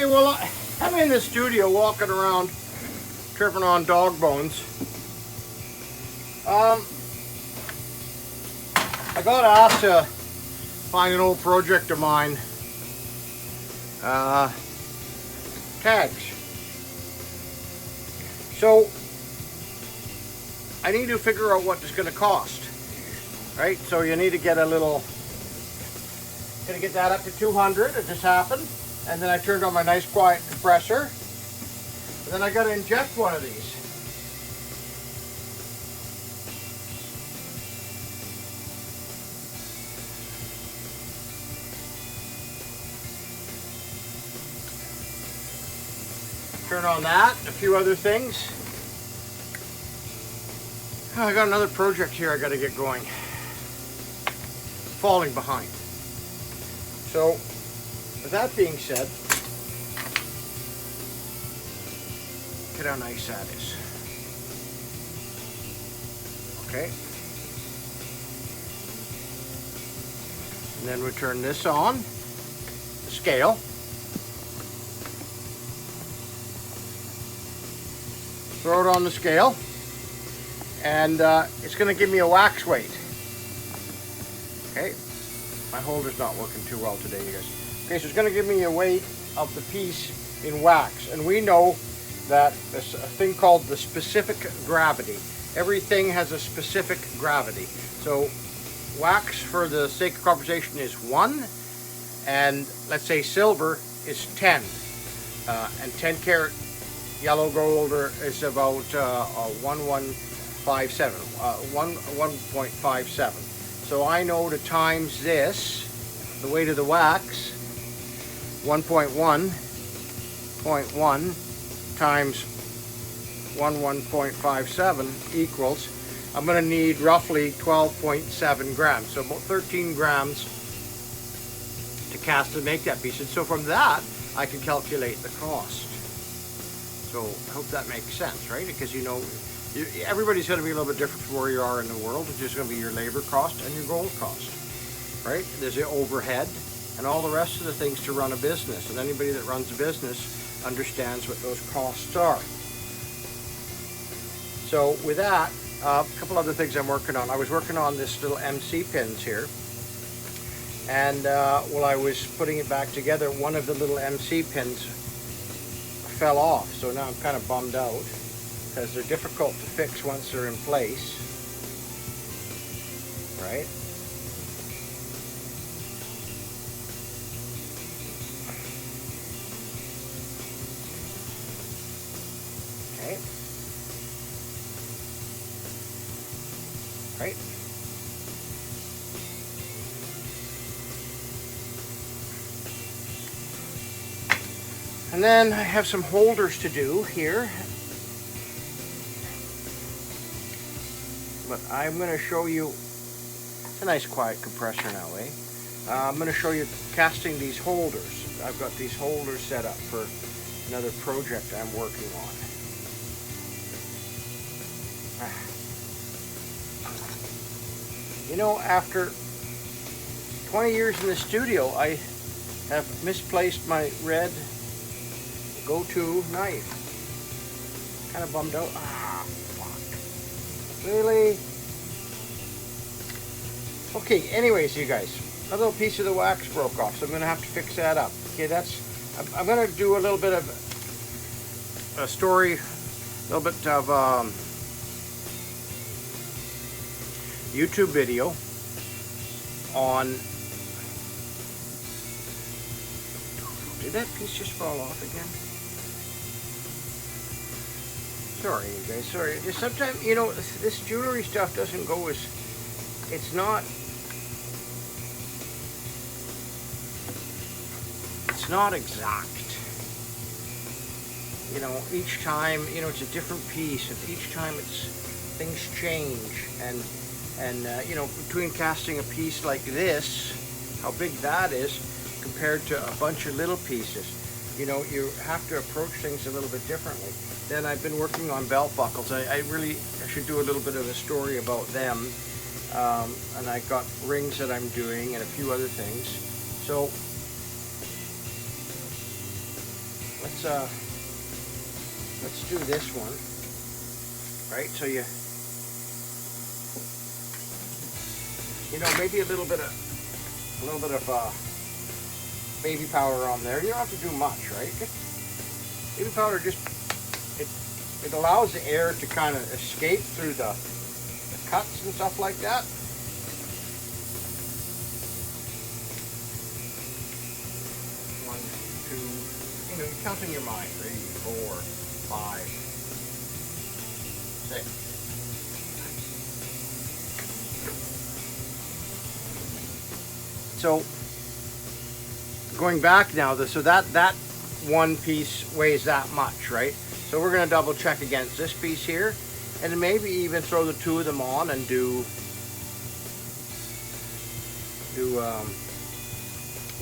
well, I'm in the studio walking around, tripping on dog bones. I got asked to find an old project of mine, tags. So I need to figure out what it's going to cost, right? So you need to get a little, gonna get that up to 200, it just happened. And then I turned on my nice quiet compressor. And then I gotta inject one of these. Turn on that and a few other things. Oh, I got another project here I gotta get going. Falling behind. So, with that being said, look at how nice that is. Okay. And then we turn this on, the scale. Throw it on the scale, and it's going to give me a wax weight. Okay. My holder's not working too well today, you guys. Okay, so it's going to give me a weight of the piece in wax. And we know that there's a thing called the specific gravity. Everything has a specific gravity. So wax, for the sake of conversation, is 1. And let's say silver is 10. And 10 karat yellow gold is about 1.57. So I know to times this, the weight of the wax, 1.1 times 1.57 equals, I'm going to need roughly 12.7 grams. So about 13 grams to cast and make that piece. And so from that, I can calculate the cost. So I hope that makes sense, right? Because you know, everybody's going to be a little bit different from where you are in the world. It's just going to be your labor cost and your gold cost, right? There's the overhead and all the rest of the things to run a business. And anybody that runs a business understands what those costs are. So with that, a couple other things I'm working on. I was working on this little MC pins here. And while I was putting it back together, one of the little MC pins fell off. So now I'm kind of bummed out, because they're difficult to fix once they're in place, right? Okay. Right. And then I have some holders to do here. But I'm going to show you, it's a nice quiet compressor now, eh? I'm going to show you casting these holders. I've got these holders set up for another project I'm working on. You know, after 20 years in the studio, I have misplaced my red go-to knife. Kind of bummed out. Really? Okay, anyways, you guys, a little piece of the wax broke off, so I'm going to have to fix that up. Okay, I'm going to do a little bit of a story, a little bit of YouTube video on... Did that piece just fall off again? Sorry, you guys, sorry. Sometimes, you know, this jewelry stuff doesn't go as... It's not exact. You know, each time, you know, it's a different piece, and each time things change. And you know, between casting a piece like this, how big that is, compared to a bunch of little pieces, you know, you have to approach things a little bit differently. Then I've been working on belt buckles. I should do a little bit of a story about them. And I got rings that I'm doing and a few other things. So let's do this one, right? So you know, maybe a little bit of baby powder on there. You don't have to do much, right? Baby powder just it allows the air to kind of escape through the cuts and stuff like that. One, two, you know, you count in your mind. 3, 4, 5, 6. So going back now, so that one piece weighs that much, right? So we're going to double check against this piece here, and then maybe even throw the two of them on and do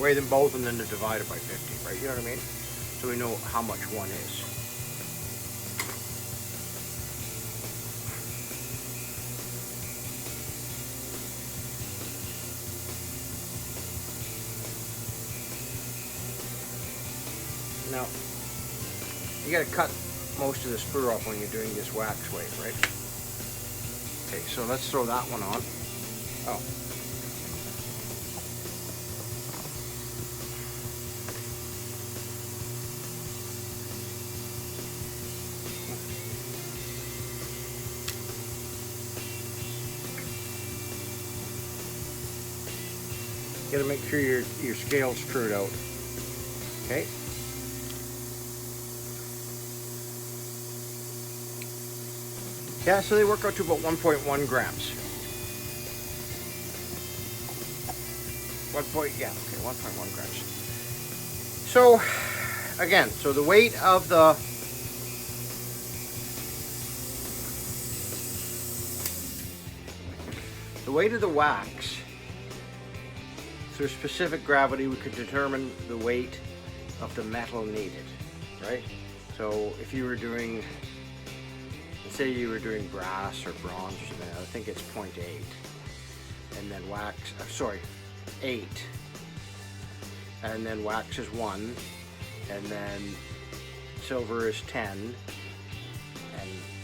weigh them both and then divide it by 50, right? You know what I mean? So we know how much one is. Now, you got to cut most of the sprue off when you're doing this wax weight, right? Okay, so let's throw that one on. Oh. You got to make sure your scale's trued out. Okay. Yeah, so they work out to about 1.1 grams. 1.1 grams. So, again, so the weight of the wax, through specific gravity, we could determine the weight of the metal needed, right? So if you were doing, say you were doing brass or bronze or something, I think it's 0.8, and then wax, 8, and then wax is 1, and then silver is 10,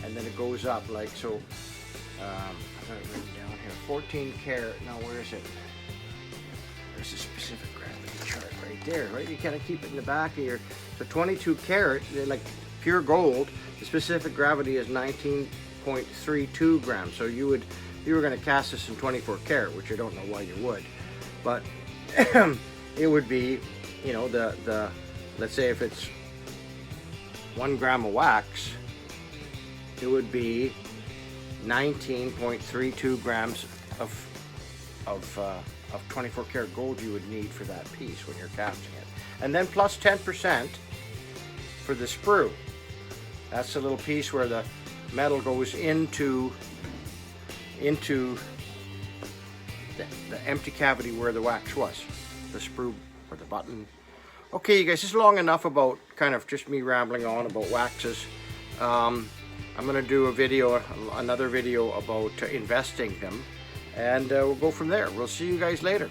and then it goes up like so. I've got it written down here. 14 karat. Now where is it? There's a specific gravity chart right there, right? You kind of keep it in the back of your. So 22 karat, like pure gold. The specific gravity is 19.32 grams. So you were going to cast this in 24 karat, which I don't know why you would, but it would be, you know, the let's say if it's 1 gram of wax, it would be 19.32 grams of 24 karat gold you would need for that piece when you're casting it, and then plus 10% for the sprue. That's the little piece where the metal goes into the empty cavity where the wax was, the sprue or the button. Okay, you guys, this is long enough about kind of just me rambling on about waxes. I'm going to do another video about investing them, and we'll go from there. We'll see you guys later.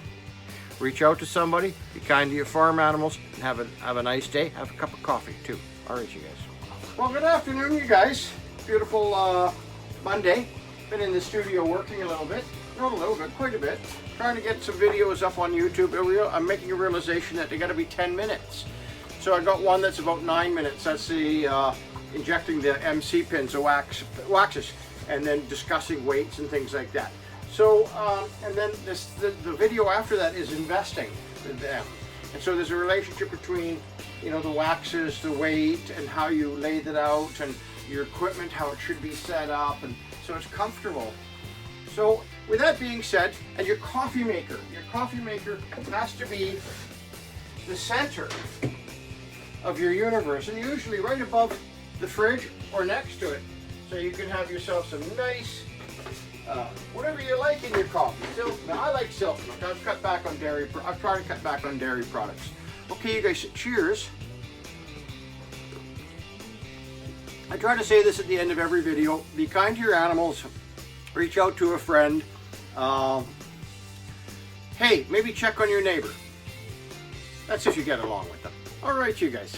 Reach out to somebody, be kind to your farm animals, and have a nice day. Have a cup of coffee too. All right, you guys. Well, good afternoon, you guys. Beautiful Monday. Been in the studio working a little bit. Not a little bit, quite a bit. Trying to get some videos up on YouTube. I'm making a realization that they got to be 10 minutes. So I got one that's about 9 minutes. That's the injecting the MC pins, the waxes, and then discussing weights and things like that. So, and then the video after that is investing in them. And so there's a relationship between, you know, the waxes, the weight, and how you lay that out, and your equipment, how it should be set up, and so it's comfortable. So with that being said, and your coffee maker has to be the center of your universe, and usually right above the fridge or next to it, so you can have yourself some nice whatever you like in your coffee. Now I like silk milk. I've cut back on dairy. I've tried to cut back on dairy products. Okay, you guys, cheers. I try to say this at the end of every video. Be kind to your animals. Reach out to a friend. Hey, maybe check on your neighbor. That's if you get along with them. All right, you guys.